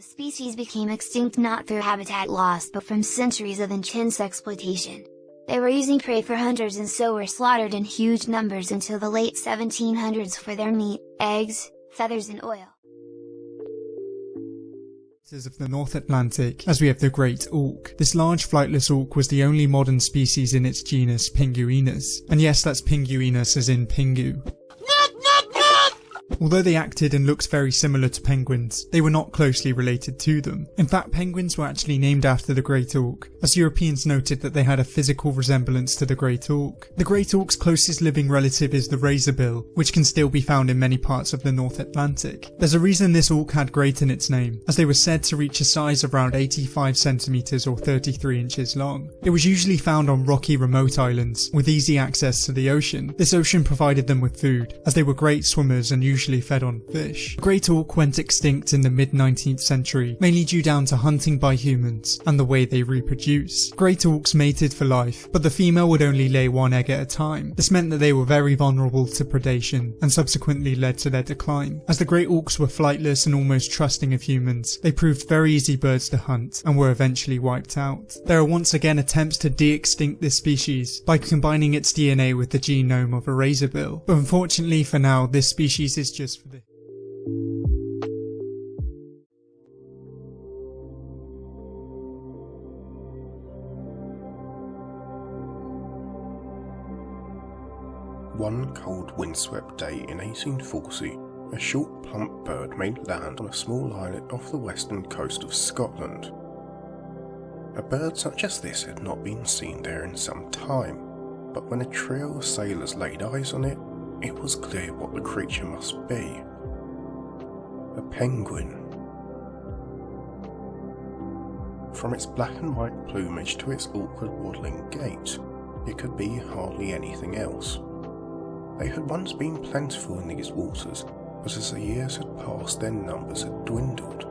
species became extinct not through habitat loss but from centuries of intense exploitation. They were using prey for hunters and so were slaughtered in huge numbers until the late 1700s for their meat, eggs, feathers and oil. Of the North Atlantic, as we have the great auk. This large flightless auk was the only modern species in its genus Pinguinus. And yes, that's Pinguinus as in Pingu. Although they acted and looked very similar to penguins, they were not closely related to them. In fact, penguins were actually named after the great auk, as Europeans noted that they had a physical resemblance to the great auk. The great auk's closest living relative is the razorbill, which can still be found in many parts of the North Atlantic. There's a reason this auk had great in its name, as they were said to reach a size of around 85 centimeters or 33 inches long. It was usually found on rocky remote islands, with easy access to the ocean. This ocean provided them with food, as they were great swimmers and usually fed on fish. The great auk went extinct in the mid-19th century, mainly due down to hunting by humans and the way they reproduce. Great auks mated for life, but the female would only lay one egg at a time. This meant that they were very vulnerable to predation and subsequently led to their decline. As the great auks were flightless and almost trusting of humans, they proved very easy birds to hunt and were eventually wiped out. There are once again attempts to de-extinct this species by combining its DNA with the genome of a razorbill, but unfortunately for now this species is just for the One cold windswept day in 1840, a short plump bird made land on a small islet off the western coast of Scotland. A bird such as this had not been seen there in some time, but when a trio of sailors laid eyes on it, it was clear what the creature must be. A penguin. From its black and white plumage to its awkward waddling gait, it could be hardly anything else. They had once been plentiful in these waters, but as the years had passed their numbers had dwindled.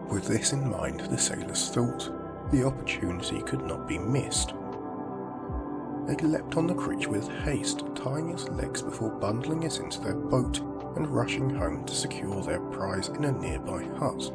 With this in mind, the sailors thought the opportunity could not be missed. They leapt on the creature with haste, tying its legs before bundling it into their boat and rushing home to secure their prize in a nearby hut.